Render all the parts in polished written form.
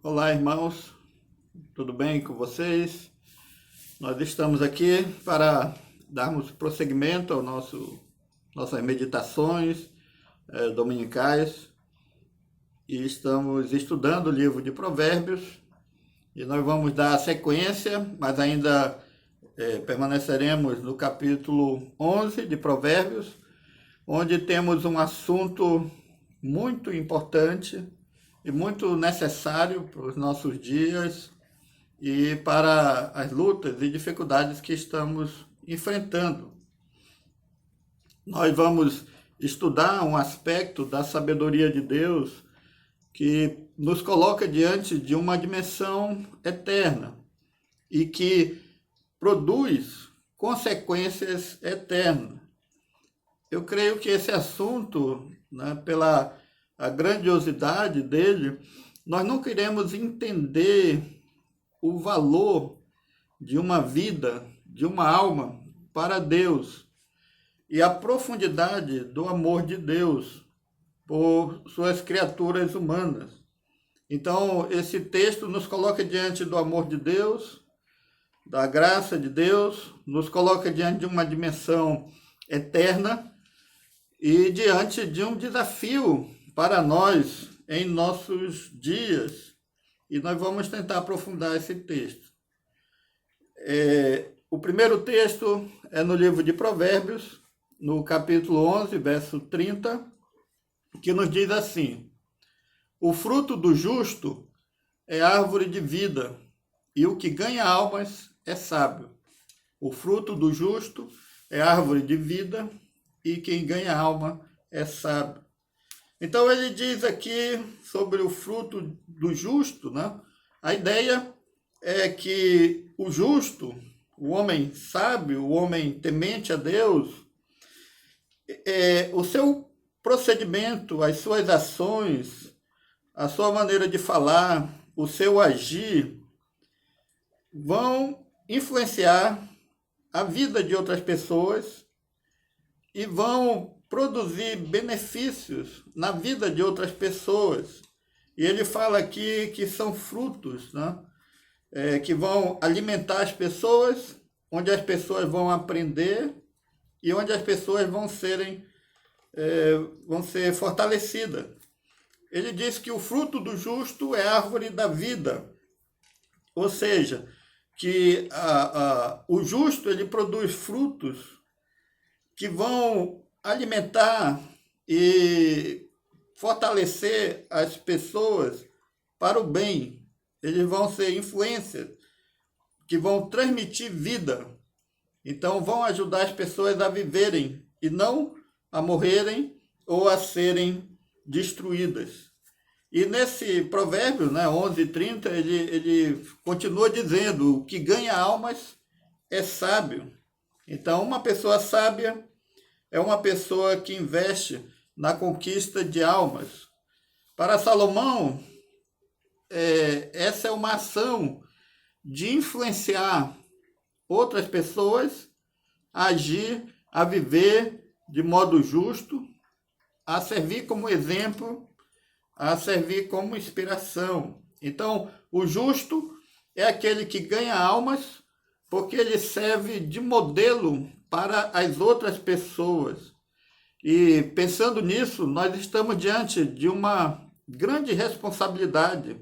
Olá, irmãos, tudo bem com vocês? Nós estamos aqui para darmos prosseguimento ao nossas meditações dominicais e estamos estudando o livro de Provérbios e nós vamos dar sequência, mas ainda permaneceremos no capítulo 11 de Provérbios, onde temos um assunto muito importante e muito necessário para os nossos dias e para as lutas e dificuldades que estamos enfrentando. Nós vamos estudar um aspecto da sabedoria de Deus que nos coloca diante de uma dimensão eterna e que produz consequências eternas. Eu creio que esse assunto, né, pela a grandiosidade dele, nós não queremos entender o valor de uma vida, de uma alma para Deus e a profundidade do amor de Deus por suas criaturas humanas. Então, esse texto nos coloca diante do amor de Deus, da graça de Deus, nos coloca diante de uma dimensão eterna e diante de um desafio para nós em nossos dias. E nós vamos tentar aprofundar esse texto. O primeiro texto é no livro de Provérbios, no capítulo 11, verso 30, que nos diz assim: o fruto do justo é árvore de vida, e o que ganha almas é sábio. O fruto do justo é árvore de vida, e quem ganha alma é sábio. Então ele diz aqui sobre o fruto do justo, né? A ideia é que o justo, o homem sábio, o homem temente a Deus, o seu procedimento, as suas ações, a sua maneira de falar, o seu agir, vão influenciar a vida de outras pessoas e vão produzir benefícios na vida de outras pessoas. E ele fala aqui que são frutos, né? Que vão alimentar as pessoas, onde as pessoas vão aprender e onde as pessoas vão ser fortalecidas. Ele diz que o fruto do justo é a árvore da vida, ou seja, que o justo ele produz frutos que vão alimentar e fortalecer as pessoas para o bem. Eles vão ser influências que vão transmitir vida. Então vão ajudar as pessoas a viverem e não a morrerem ou a serem destruídas. E nesse provérbio, né, 11:30, ele continua dizendo: o que ganha almas é sábio. Então uma pessoa sábia é uma pessoa que investe na conquista de almas. Para Salomão, essa é uma ação de influenciar outras pessoas a agir, a viver de modo justo, a servir como exemplo, a servir como inspiração. Então, o justo é aquele que ganha almas porque ele serve de modelo para as outras pessoas. E pensando nisso, nós estamos diante de uma grande responsabilidade.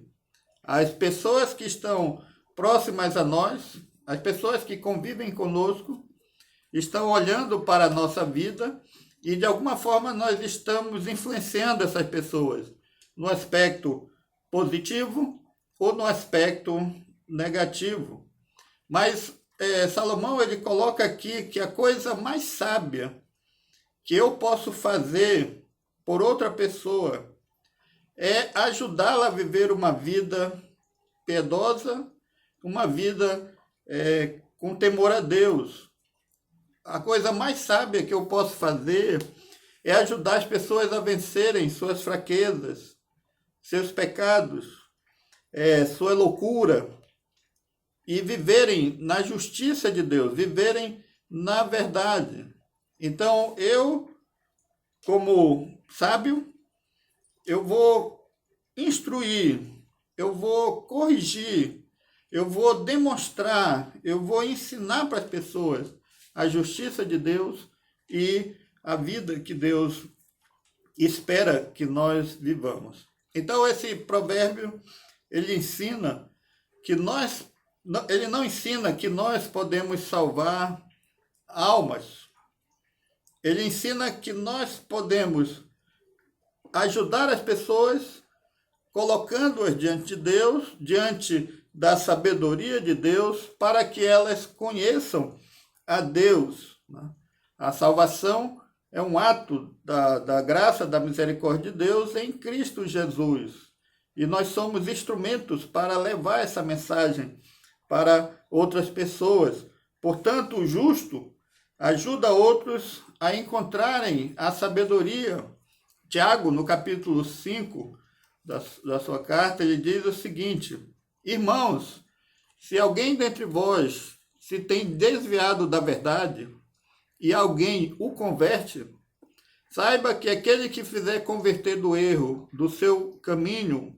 As pessoas que estão próximas a nós, as pessoas que convivem conosco, estão olhando para a nossa vida e de alguma forma nós estamos influenciando essas pessoas no aspecto positivo ou no aspecto negativo. Mas Salomão ele coloca aqui que a coisa mais sábia que eu posso fazer por outra pessoa é ajudá-la a viver uma vida piedosa, uma vida com temor a Deus. A coisa mais sábia que eu posso fazer é ajudar as pessoas a vencerem suas fraquezas, seus pecados, sua loucura, e viverem na justiça de Deus, viverem na verdade. Então, eu, como sábio, eu vou instruir, eu vou corrigir, eu vou demonstrar, eu vou ensinar para as pessoas a justiça de Deus e a vida que Deus espera que nós vivamos. Então esse provérbio, ele ensina que ele não ensina que nós podemos salvar almas. Ele ensina que nós podemos ajudar as pessoas colocando-as diante de Deus, diante da sabedoria de Deus, para que elas conheçam a Deus. A salvação é um ato da graça, da misericórdia de Deus em Cristo Jesus. E nós somos instrumentos para levar essa mensagem para outras pessoas. Portanto, o justo ajuda outros a encontrarem a sabedoria. Tiago, no capítulo 5 da sua carta, ele diz o seguinte: irmãos, se alguém dentre vós se tem desviado da verdade e alguém o converte, saiba que aquele que fizer converter do erro do seu caminho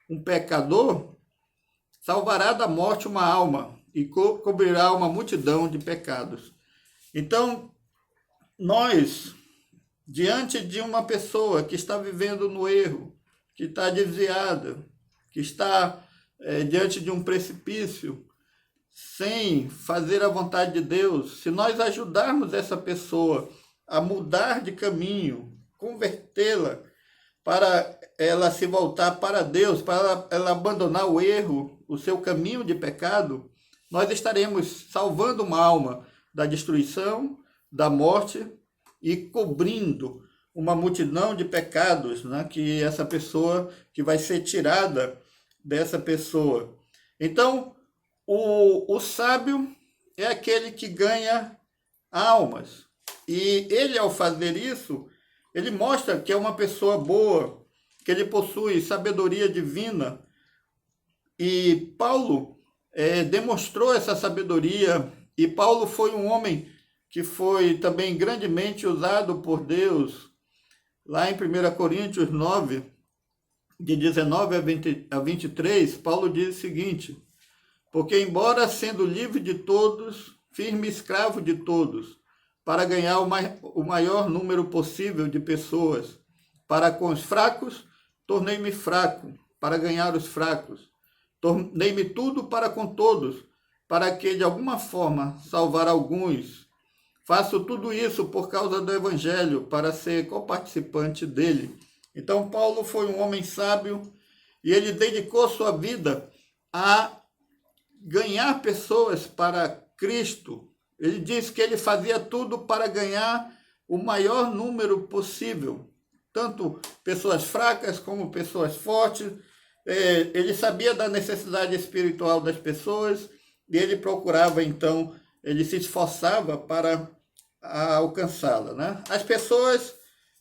um pecador, salvará da morte uma alma e cobrirá uma multidão de pecados. Então, nós, diante de uma pessoa que está vivendo no erro, que está desviada, que está diante de um precipício, sem fazer a vontade de Deus, se nós ajudarmos essa pessoa a mudar de caminho, convertê-la, para ela se voltar para Deus, para ela abandonar o erro, o seu caminho de pecado, nós estaremos salvando uma alma da destruição, da morte e cobrindo uma multidão de pecados, né, que essa pessoa, que vai ser tirada dessa pessoa. Então, o sábio é aquele que ganha almas. E ele, ao fazer isso, ele mostra que é uma pessoa boa, que ele possui sabedoria divina. E Paulo demonstrou essa sabedoria. E Paulo foi um homem que foi também grandemente usado por Deus. Lá em 1 Coríntios 9, de 19 a 23, Paulo diz o seguinte: porque embora sendo livre de todos, firme escravo de todos, para ganhar o maior número possível de pessoas, para com os fracos, tornei-me fraco, para ganhar os fracos. Tornei-me tudo para com todos, para que de alguma forma salvar alguns. Faço tudo isso por causa do Evangelho, para ser coparticipante dele. Então, Paulo foi um homem sábio e ele dedicou sua vida a ganhar pessoas para Cristo. Ele diz que ele fazia tudo para ganhar o maior número possível, tanto pessoas fracas como pessoas fortes. Ele sabia da necessidade espiritual das pessoas e ele procurava, então, ele se esforçava para alcançá-la, né? As pessoas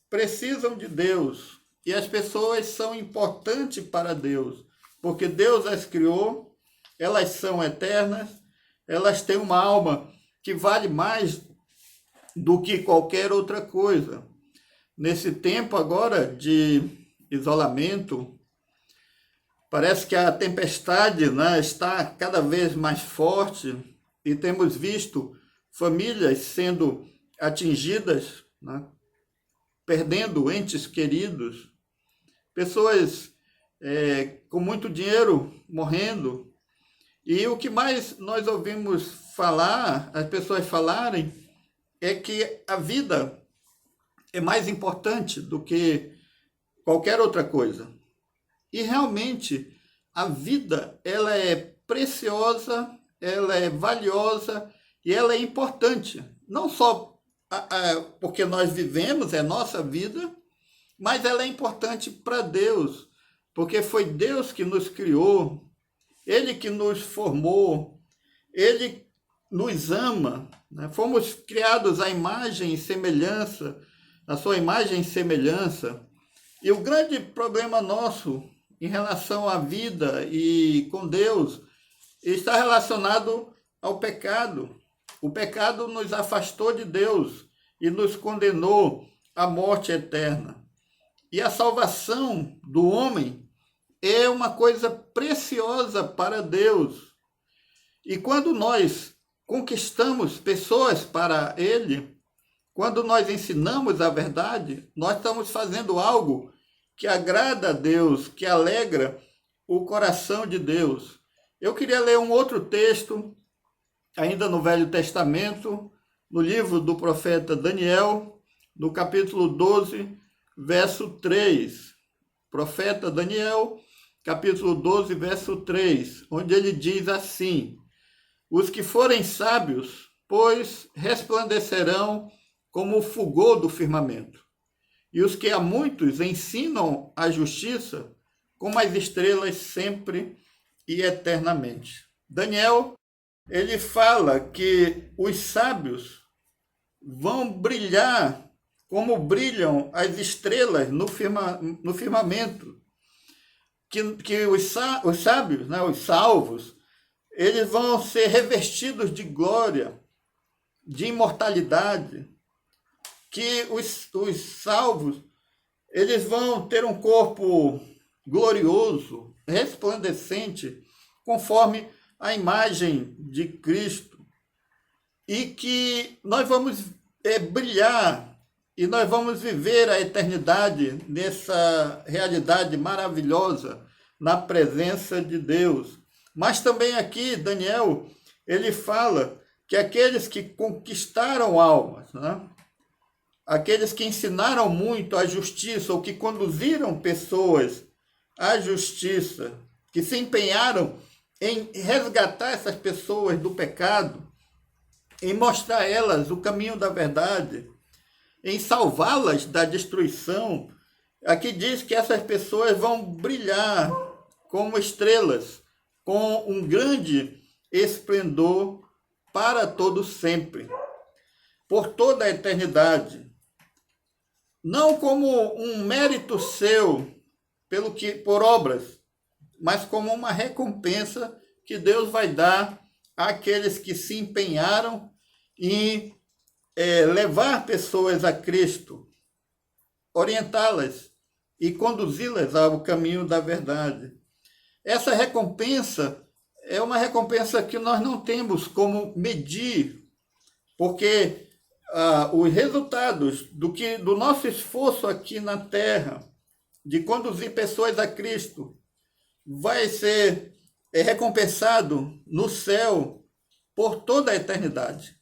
precisam de Deus e as pessoas são importantes para Deus, porque Deus as criou, elas são eternas, elas têm uma alma que vale mais do que qualquer outra coisa. Nesse tempo agora de isolamento, parece que a tempestade, né, está cada vez mais forte e temos visto famílias sendo atingidas, né, perdendo entes queridos, pessoas com muito dinheiro morrendo. E o que mais nós ouvimos falar, as pessoas falarem, é que a vida é mais importante do que qualquer outra coisa. E realmente a vida, ela é preciosa, ela é valiosa e ela é importante. Não só porque nós vivemos, é nossa vida, mas ela é importante para Deus, porque foi Deus que nos criou, Ele que nos formou, Ele nos ama, né? Fomos criados à imagem e semelhança, à sua imagem e semelhança. E o grande problema nosso em relação à vida e com Deus está relacionado ao pecado. O pecado nos afastou de Deus e nos condenou à morte eterna. E a salvação do homem é uma coisa preciosa para Deus. E quando nós conquistamos pessoas para Ele, quando nós ensinamos a verdade, nós estamos fazendo algo que agrada a Deus, que alegra o coração de Deus. Eu queria ler um outro texto, ainda no Velho Testamento, no livro do profeta Daniel, no capítulo 12, verso 3. Profeta Daniel, capítulo 12, verso 3, onde ele diz assim: os que forem sábios, pois resplandecerão como o fulgor do firmamento, e os que a muitos ensinam a justiça, como as estrelas sempre e eternamente. Daniel, ele fala que os sábios vão brilhar como brilham as estrelas no firmamento, que os sábios, né, os salvos, eles vão ser revestidos de glória, de imortalidade, que os salvos, eles vão ter um corpo glorioso, resplandecente, conforme a imagem de Cristo, e que nós vamos brilhar e nós vamos viver a eternidade nessa realidade maravilhosa na presença de Deus. Mas também aqui, Daniel, ele fala que aqueles que conquistaram almas, né? Aqueles que ensinaram muito a justiça, ou que conduziram pessoas à justiça, que se empenharam em resgatar essas pessoas do pecado, em mostrar a elas o caminho da verdade, em salvá-las da destruição. Aqui diz que essas pessoas vão brilhar como estrelas, com um grande esplendor para todo sempre, por toda a eternidade. Não como um mérito seu, por obras, mas como uma recompensa que Deus vai dar àqueles que se empenharam em levar pessoas a Cristo, orientá-las e conduzi-las ao caminho da verdade. Essa recompensa é uma recompensa que nós não temos como medir, porque os resultados do nosso esforço aqui na Terra, de conduzir pessoas a Cristo, vai ser recompensado no céu por toda a eternidade.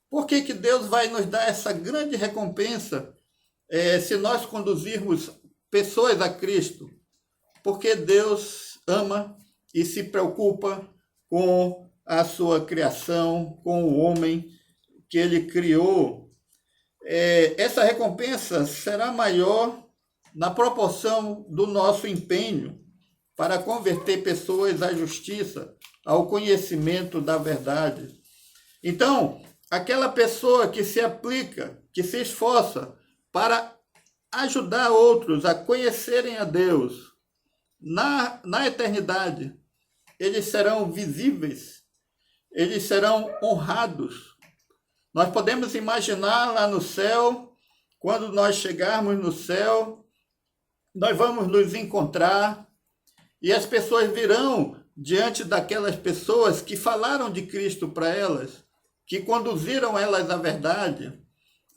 Por que Deus vai nos dar essa grande recompensa se nós conduzirmos pessoas a Cristo? Porque Deus ama e se preocupa com a sua criação, com o homem que ele criou. Essa recompensa será maior na proporção do nosso empenho para converter pessoas à justiça, ao conhecimento da verdade. Então, aquela pessoa que se aplica, que se esforça para ajudar outros a conhecerem a Deus na eternidade, eles serão visíveis, eles serão honrados. Nós podemos imaginar lá no céu, quando nós chegarmos no céu, nós vamos nos encontrar e as pessoas virão diante daquelas pessoas que falaram de Cristo para elas, que conduziram elas à verdade,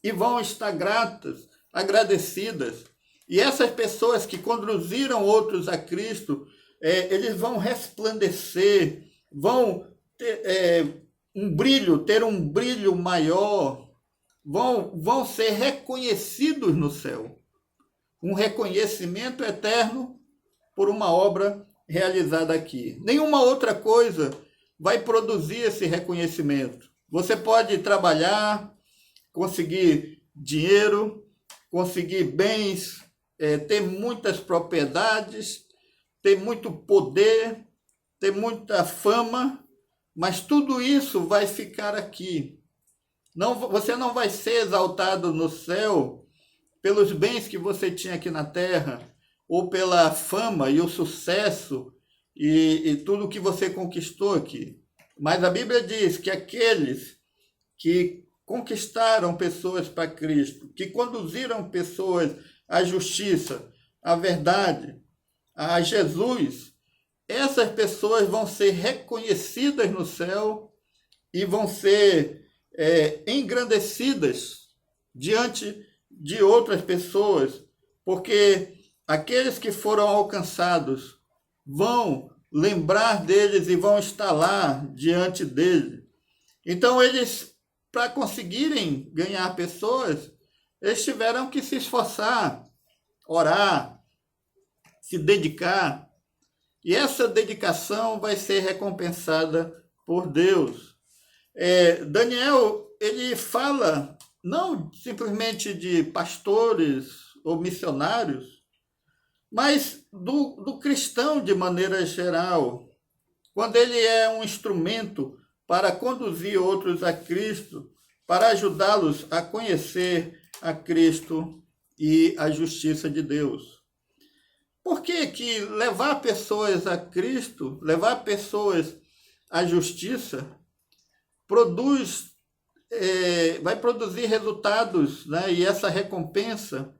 e vão estar gratas, agradecidas. E essas pessoas que conduziram outros a Cristo, eles vão resplandecer, vão ter ter um brilho maior, vão ser reconhecidos no céu. Um reconhecimento eterno por uma obra realizada aqui. Nenhuma outra coisa vai produzir esse reconhecimento. Você pode trabalhar, conseguir dinheiro, conseguir bens, ter muitas propriedades, ter muito poder, ter muita fama, mas tudo isso vai ficar aqui. Você não vai ser exaltado no céu pelos bens que você tinha aqui na terra, ou pela fama e o sucesso e tudo que você conquistou aqui. Mas a Bíblia diz que aqueles que conquistaram pessoas para Cristo, que conduziram pessoas à justiça, à verdade, a Jesus, essas pessoas vão ser reconhecidas no céu e vão ser engrandecidas diante de outras pessoas, porque aqueles que foram alcançados vão lembrar deles e vão estar lá diante dele. Então, eles, para conseguirem ganhar pessoas, eles tiveram que se esforçar, orar, se dedicar. E essa dedicação vai ser recompensada por Deus. Daniel, ele fala não simplesmente de pastores ou missionários, mas do cristão de maneira geral. Quando ele é um instrumento para conduzir outros a Cristo, para ajudá-los a conhecer a Cristo e a justiça de Deus. Por que levar pessoas a Cristo, levar pessoas à justiça, vai produzir resultados, né? E essa recompensa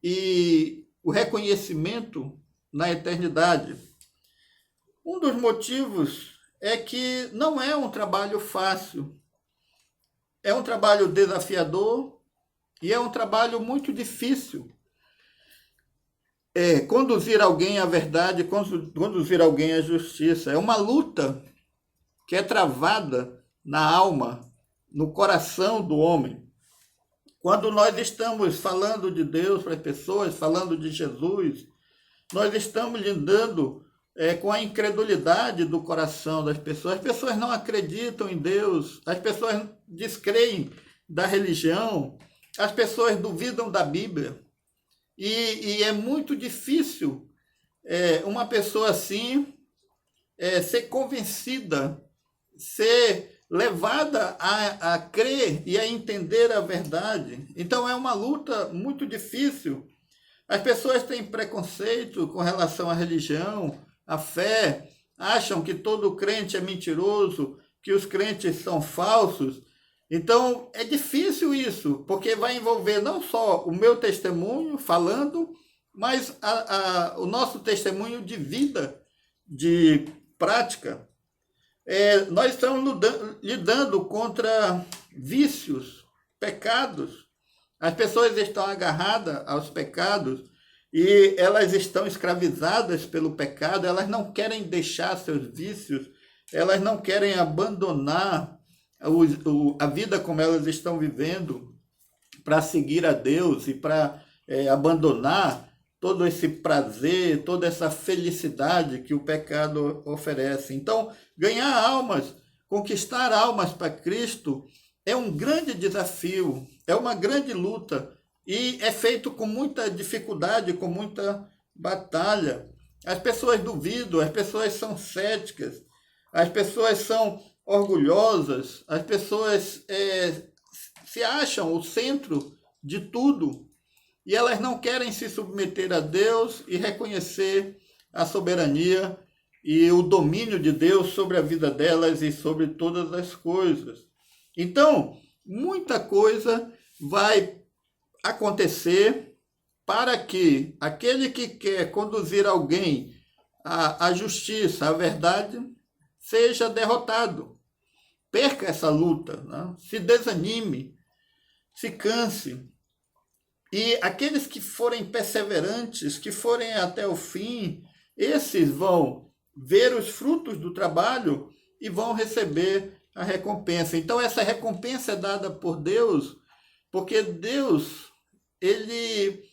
e o reconhecimento na eternidade. Um dos motivos é que não é um trabalho fácil, é um trabalho desafiador e é um trabalho muito difícil. Conduzir alguém à verdade, conduzir alguém à justiça. É uma luta que é travada na alma, no coração do homem. Quando nós estamos falando de Deus para as pessoas, falando de Jesus, nós estamos lidando com a incredulidade do coração das pessoas. As pessoas não acreditam em Deus, as pessoas descreem da religião, as pessoas duvidam da Bíblia. E é muito difícil uma pessoa assim ser convencida, ser levada a crer e a entender a verdade. Então é uma luta muito difícil. As pessoas têm preconceito com relação à religião, à fé, acham que todo crente é mentiroso, que os crentes são falsos. Então, é difícil isso, porque vai envolver não só o meu testemunho falando, mas o nosso testemunho de vida, de prática. Nós estamos lidando contra vícios, pecados. As pessoas estão agarradas aos pecados e elas estão escravizadas pelo pecado, elas não querem deixar seus vícios, elas não querem abandonar a vida como elas estão vivendo para seguir a Deus e para abandonar todo esse prazer, toda essa felicidade que o pecado oferece. Então, ganhar almas, conquistar almas para Cristo é um grande desafio, é uma grande luta e é feito com muita dificuldade, com muita batalha. As pessoas duvidam, as pessoas são céticas, as pessoas são orgulhosas, as pessoas se acham o centro de tudo e elas não querem se submeter a Deus e reconhecer a soberania e o domínio de Deus sobre a vida delas e sobre todas as coisas. Então, muita coisa vai acontecer para que aquele que quer conduzir alguém à justiça, à verdade, seja derrotado. Perca essa luta, né? Se desanime, se canse. E aqueles que forem perseverantes, que forem até o fim, esses vão ver os frutos do trabalho e vão receber a recompensa. Então, essa recompensa é dada por Deus, porque Deus, ele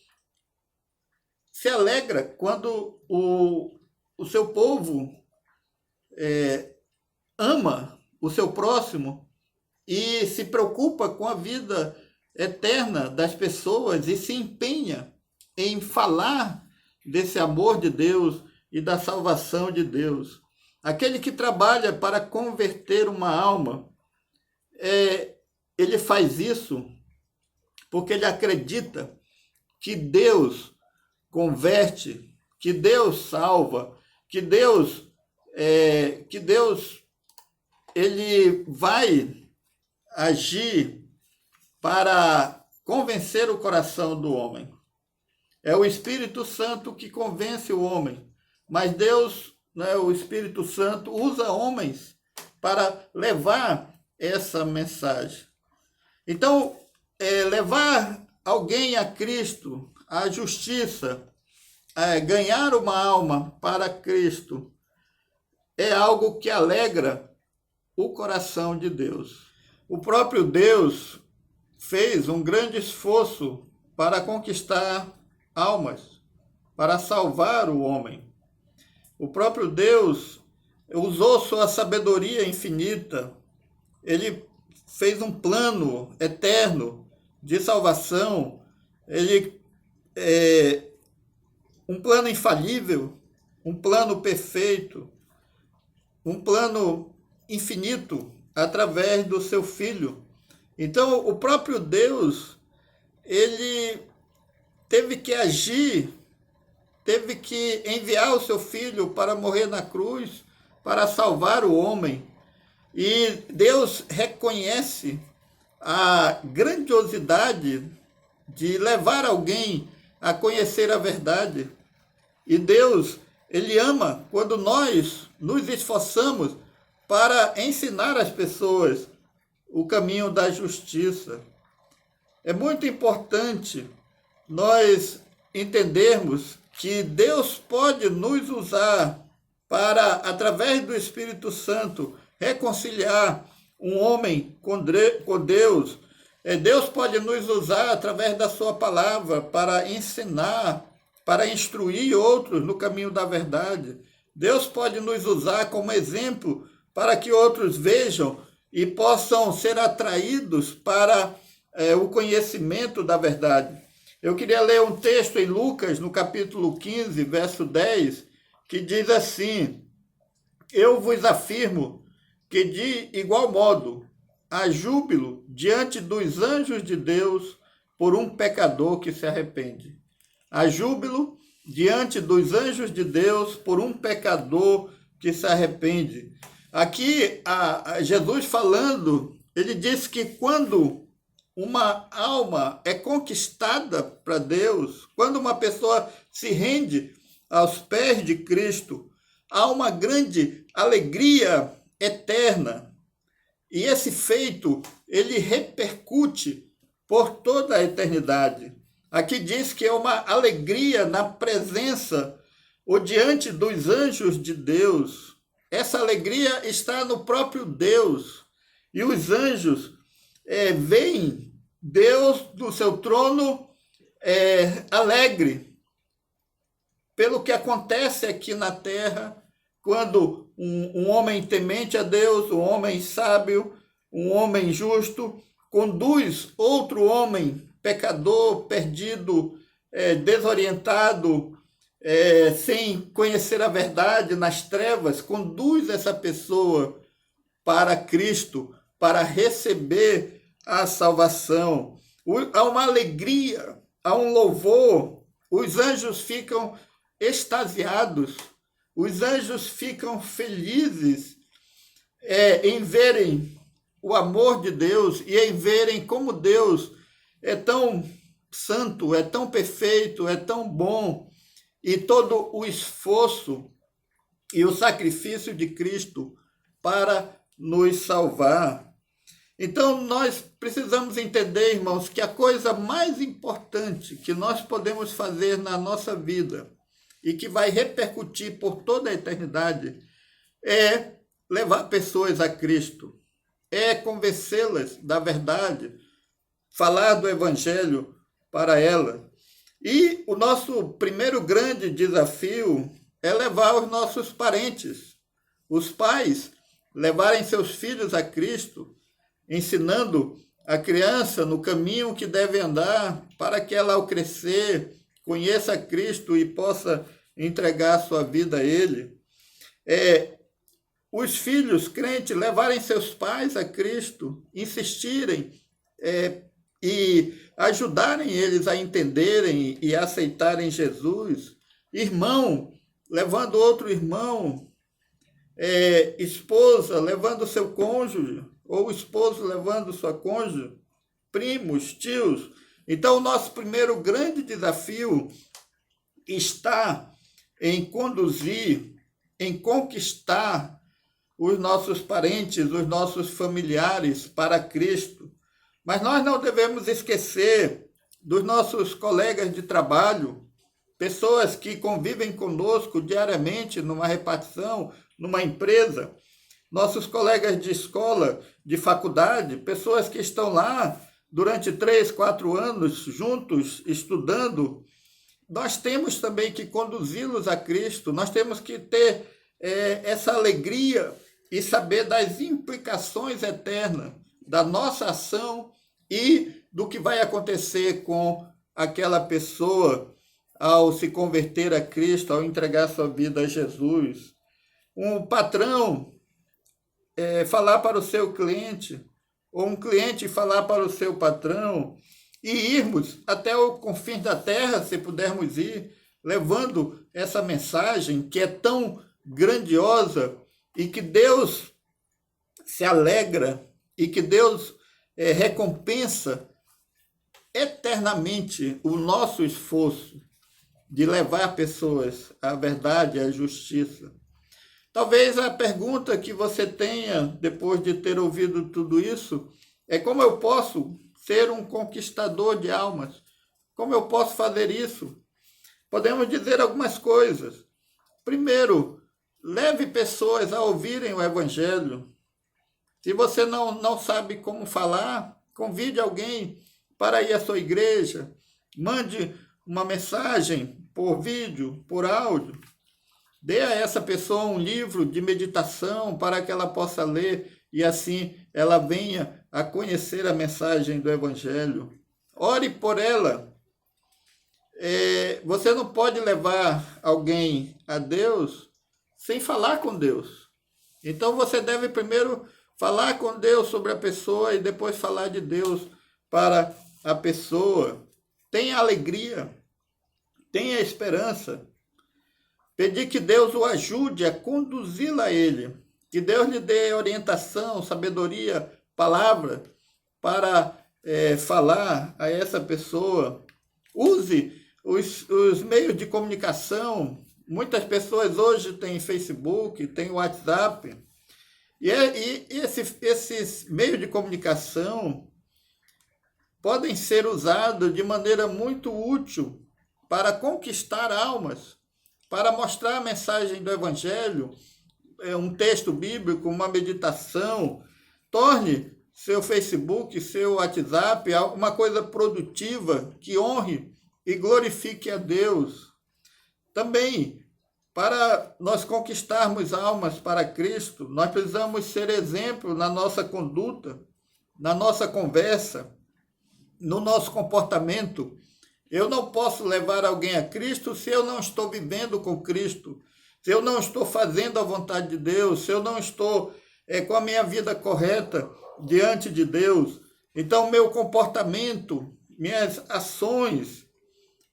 se alegra quando o seu povo ama o seu próximo e se preocupa com a vida eterna das pessoas e se empenha em falar desse amor de Deus e da salvação de Deus. Aquele que trabalha para converter uma alma, ele faz isso porque ele acredita que Deus converte, que Deus salva, que Deus ele vai agir para convencer o coração do homem. É o Espírito Santo que convence o homem mas Deus, né, o Espírito Santo, usa homens para levar essa mensagem. Então, levar alguém a Cristo, a justiça, ganhar uma alma para Cristo, é algo que alegra o coração de Deus. O próprio Deus fez um grande esforço para conquistar almas, para salvar o homem. O próprio Deus usou sua sabedoria infinita. Ele fez um plano eterno de salvação. Ele um plano infalível, um plano perfeito, um plano infinito através do seu Filho. Então, o próprio Deus, ele teve que agir, teve que enviar o seu Filho para morrer na cruz, para salvar o homem. E Deus reconhece a grandiosidade de levar alguém a conhecer a verdade. E Deus, ele ama quando nós nos esforçamos para ensinar às pessoas o caminho da justiça. É muito importante nós entendermos que Deus pode nos usar para, através do Espírito Santo, reconciliar um homem com Deus. Deus pode nos usar através da sua palavra para ensinar, para instruir outros no caminho da verdade. Deus pode nos usar como exemplo para que outros vejam e possam ser atraídos para o conhecimento da verdade. Eu queria ler um texto em Lucas, no capítulo 15, verso 10, que diz assim: eu vos afirmo que de igual modo há júbilo diante dos anjos de Deus por um pecador que se arrepende. Há júbilo diante dos anjos de Deus por um pecador que se arrepende. Aqui, Jesus falando, ele diz que quando uma alma é conquistada para Deus, quando uma pessoa se rende aos pés de Cristo, há uma grande alegria eterna. E esse feito, ele repercute por toda a eternidade. Aqui diz que é uma alegria na presença ou diante dos anjos de Deus. Essa alegria está no próprio Deus. E os anjos veem Deus do seu trono alegre pelo que acontece aqui na terra, quando um homem temente a Deus, um homem sábio, um homem justo, conduz outro homem pecador, perdido, desorientado, sem conhecer a verdade, nas trevas, conduz essa pessoa para Cristo, para receber a salvação. Há uma alegria, há um louvor, os anjos ficam extasiados, os anjos ficam felizes em verem o amor de Deus e em verem como Deus é tão santo, é tão perfeito, é tão bom, e todo o esforço e o sacrifício de Cristo para nos salvar. Então, nós precisamos entender, irmãos, que a coisa mais importante que nós podemos fazer na nossa vida e que vai repercutir por toda a eternidade é levar pessoas a Cristo, é convencê-las da verdade, falar do Evangelho para elas. E o nosso primeiro grande desafio é levar os nossos parentes, os pais, levarem seus filhos a Cristo, ensinando a criança no caminho que deve andar para que ela, ao crescer, conheça Cristo e possa entregar sua vida a Ele. Os filhos crentes levarem seus pais a Cristo, insistirem e ajudarem eles a entenderem e aceitarem Jesus. Irmão, levando outro irmão, esposa levando seu cônjuge, ou esposo levando sua cônjuge, primos, tios. Então, o nosso primeiro grande desafio está em conduzir, em conquistar os nossos parentes, os nossos familiares para Cristo. Mas nós não devemos esquecer dos nossos colegas de trabalho, pessoas que convivem conosco diariamente numa repartição, numa empresa, nossos colegas de escola, de faculdade, pessoas que estão lá durante 3, 4 anos juntos, estudando. Nós temos também que conduzi-los a Cristo, nós temos que ter essa alegria e saber das implicações eternas da nossa ação e do que vai acontecer com aquela pessoa ao se converter a Cristo, ao entregar sua vida a Jesus. Um patrão falar para o seu cliente, ou um cliente falar para o seu patrão, e irmos até o confins da terra, se pudermos ir, levando essa mensagem que é tão grandiosa e que Deus se alegra e que Deus recompensa eternamente o nosso esforço de levar pessoas à verdade, à justiça. Talvez a pergunta que você tenha, depois de ter ouvido tudo isso, é como eu posso ser um conquistador de almas? Como eu posso fazer isso? Podemos dizer algumas coisas. Primeiro, leve pessoas a ouvirem o Evangelho. Se você não sabe como falar, convide alguém para ir à sua igreja. Mande uma mensagem por vídeo, por áudio. Dê a essa pessoa um livro de meditação para que ela possa ler e assim ela venha a conhecer a mensagem do Evangelho. Ore por ela. Você não pode levar alguém a Deus sem falar com Deus. Então você deve primeiro falar com Deus sobre a pessoa e depois falar de Deus para a pessoa. Tenha alegria, tenha esperança. Pedir que Deus o ajude a conduzi-la a Ele. Que Deus lhe dê orientação, sabedoria, palavra para falar a essa pessoa. Use os meios de comunicação. Muitas pessoas hoje têm Facebook, têm WhatsApp. E esses meios de comunicação podem ser usados de maneira muito útil para conquistar almas, para mostrar a mensagem do Evangelho, um texto bíblico, uma meditação. Torne seu Facebook, seu WhatsApp uma coisa produtiva que honre e glorifique a Deus. Também, para nós conquistarmos almas para Cristo, nós precisamos ser exemplo na nossa conduta, na nossa conversa, no nosso comportamento. Eu não posso levar alguém a Cristo se eu não estou vivendo com Cristo, se eu não estou fazendo a vontade de Deus, se eu não estou com a minha vida correta diante de Deus. Então, meu comportamento, minhas ações,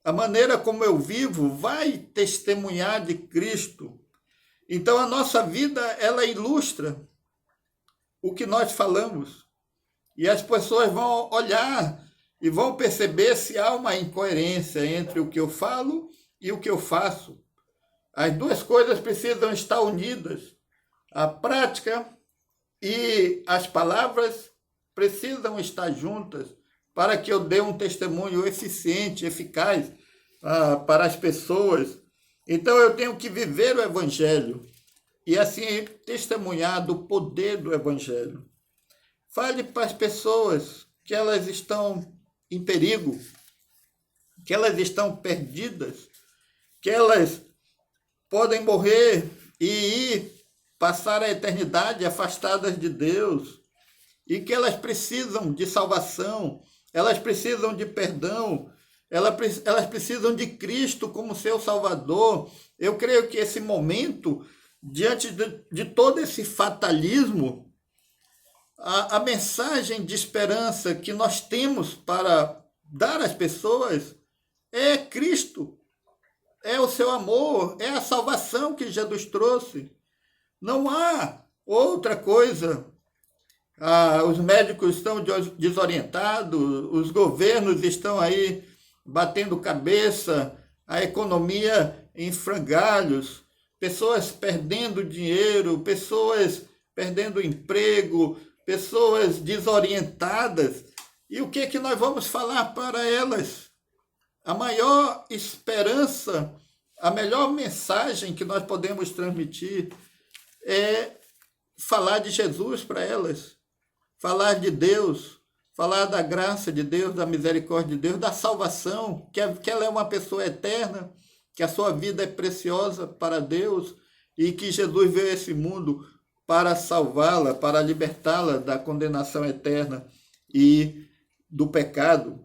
a maneira como eu vivo vai testemunhar de Cristo. Então, a nossa vida, ela ilustra o que nós falamos. E as pessoas vão olhar e vão perceber se há uma incoerência entre o que eu falo e o que eu faço. As duas coisas precisam estar unidas. A prática e as palavras precisam estar juntas para que eu dê um testemunho eficiente, eficaz para as pessoas. Então eu tenho que viver o Evangelho e assim testemunhar do poder do Evangelho. Fale para as pessoas que elas estão em perigo, que elas estão perdidas, que elas podem morrer e ir passar a eternidade afastadas de Deus, e que elas precisam de salvação, elas precisam de perdão, elas precisam de Cristo como seu Salvador. Eu creio que esse momento, diante de todo esse fatalismo, a mensagem de esperança que nós temos para dar às pessoas é Cristo, é o seu amor, é a salvação que Jesus trouxe. Não há outra coisa. Os médicos estão desorientados, os governos estão aí batendo cabeça, a economia em frangalhos, pessoas perdendo dinheiro, pessoas perdendo emprego, pessoas desorientadas. E o que é que nós vamos falar para elas? A maior esperança, a melhor mensagem que nós podemos transmitir é falar de Jesus para elas, falar de Deus, falar da graça de Deus, da misericórdia de Deus, da salvação, que ela é uma pessoa eterna, que a sua vida é preciosa para Deus e que Jesus veio a esse mundo para salvá-la, para libertá-la da condenação eterna e do pecado.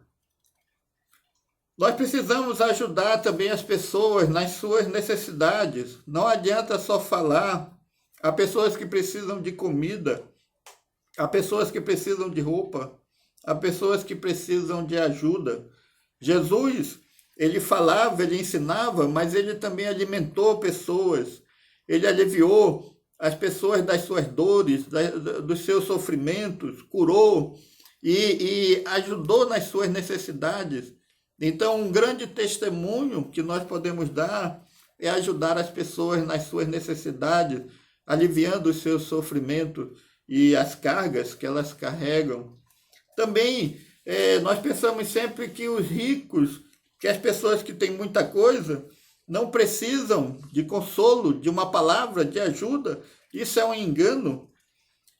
Nós precisamos ajudar também as pessoas nas suas necessidades. Não adianta só falar. Há pessoas que precisam de comida, há pessoas que precisam de roupa, há pessoas que precisam de ajuda. Jesus, ele falava, ele ensinava, mas ele também alimentou pessoas. Ele aliviou as pessoas das suas dores, dos seus sofrimentos, curou e ajudou nas suas necessidades. Então, um grande testemunho que nós podemos dar é ajudar as pessoas nas suas necessidades, aliviando os seus sofrimentos e as cargas que elas carregam. Também nós pensamos sempre que os ricos, que as pessoas que têm muita coisa, não precisam de consolo, de uma palavra, de ajuda. Isso é um engano.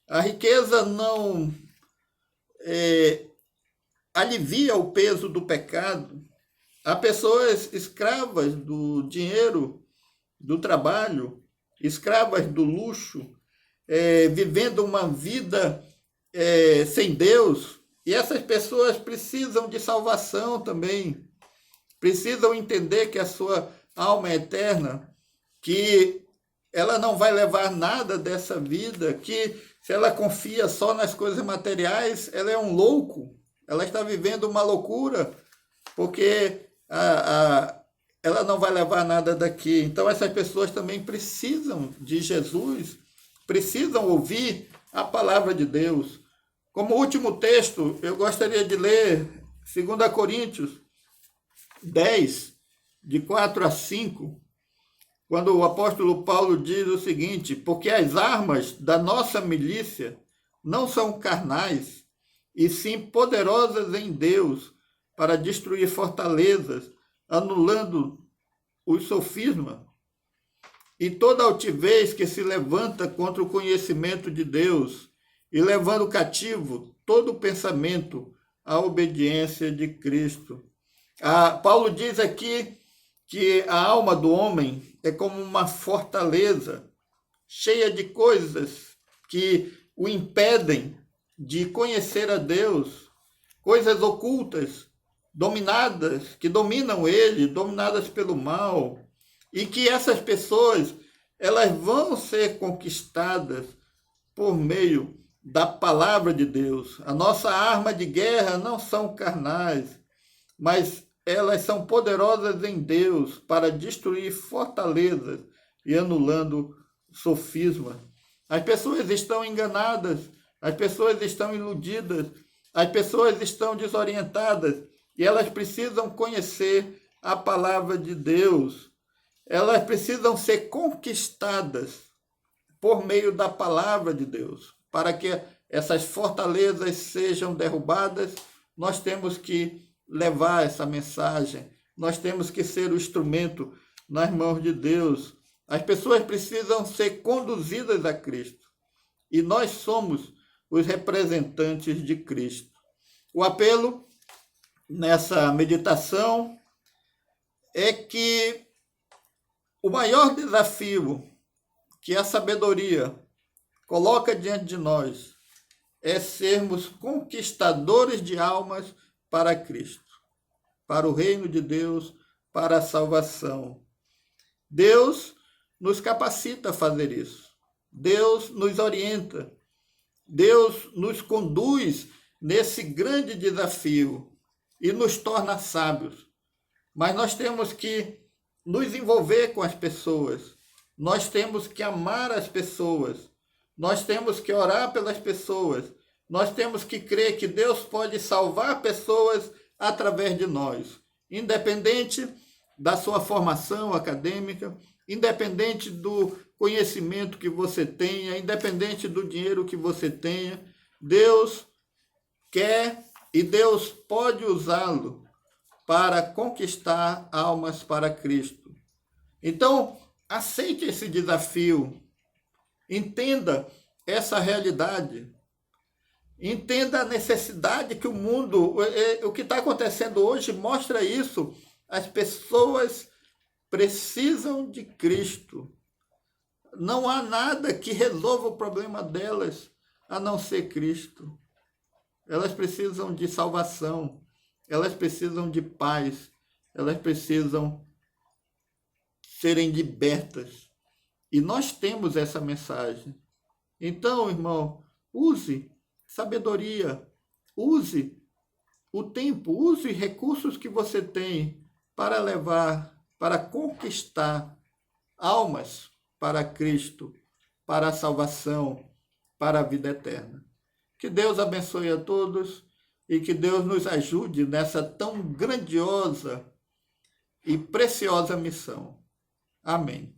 A riqueza não alivia o peso do pecado. Há pessoas escravas do dinheiro, do trabalho, escravas do luxo, vivendo uma vida sem Deus. E essas pessoas precisam de salvação também. Precisam entender que a sua alma é eterna, que ela não vai levar nada dessa vida, que se ela confia só nas coisas materiais, ela é um louco. Ela está vivendo uma loucura, porque ela não vai levar nada daqui. Então, essas pessoas também precisam de Jesus, precisam ouvir a palavra de Deus. Como último texto, eu gostaria de ler 2 Coríntios 10, de 4 a 5, quando o apóstolo Paulo diz o seguinte: porque as armas da nossa milícia não são carnais, e sim poderosas em Deus para destruir fortalezas, anulando os sofismas e toda altivez que se levanta contra o conhecimento de Deus, e levando cativo todo o pensamento à obediência de Cristo. Paulo diz aqui que a alma do homem é como uma fortaleza cheia de coisas que o impedem de conhecer a Deus, coisas ocultas, dominadas, que dominam ele, dominadas pelo mal, e que essas pessoas, elas vão ser conquistadas por meio da palavra de Deus. A nossa arma de guerra não são carnais, mas elas são poderosas em Deus para destruir fortalezas e anulando sofisma. As pessoas estão enganadas, as pessoas estão iludidas, as pessoas estão desorientadas e elas precisam conhecer a palavra de Deus. Elas precisam ser conquistadas por meio da palavra de Deus. Para que essas fortalezas sejam derrubadas, nós temos que levar essa mensagem, nós temos que ser o instrumento nas mãos de Deus. As pessoas precisam ser conduzidas a Cristo e nós somos os representantes de Cristo. O apelo nessa meditação é que o maior desafio que a sabedoria coloca diante de nós é sermos conquistadores de almas para Cristo, para o reino de Deus, para a salvação. Deus nos capacita a fazer isso. Deus nos orienta. Deus nos conduz nesse grande desafio e nos torna sábios. Mas nós temos que nos envolver com as pessoas. Nós temos que amar as pessoas. Nós temos que orar pelas pessoas. Nós temos que crer que Deus pode salvar pessoas através de nós, independente da sua formação acadêmica, independente do conhecimento que você tenha, independente do dinheiro que você tenha, Deus quer e Deus pode usá-lo para conquistar almas para Cristo. Então, aceite esse desafio, entenda essa realidade, entenda a necessidade que o mundo, o que está acontecendo hoje mostra isso. As pessoas precisam de Cristo. Não há nada que resolva o problema delas a não ser Cristo. Elas precisam de salvação, elas precisam de paz, elas precisam serem libertas. E nós temos essa mensagem. Então, irmão, use sabedoria, use o tempo, use recursos que você tem para levar, para conquistar almas para Cristo, para a salvação, para a vida eterna. Que Deus abençoe a todos e que Deus nos ajude nessa tão grandiosa e preciosa missão. Amém.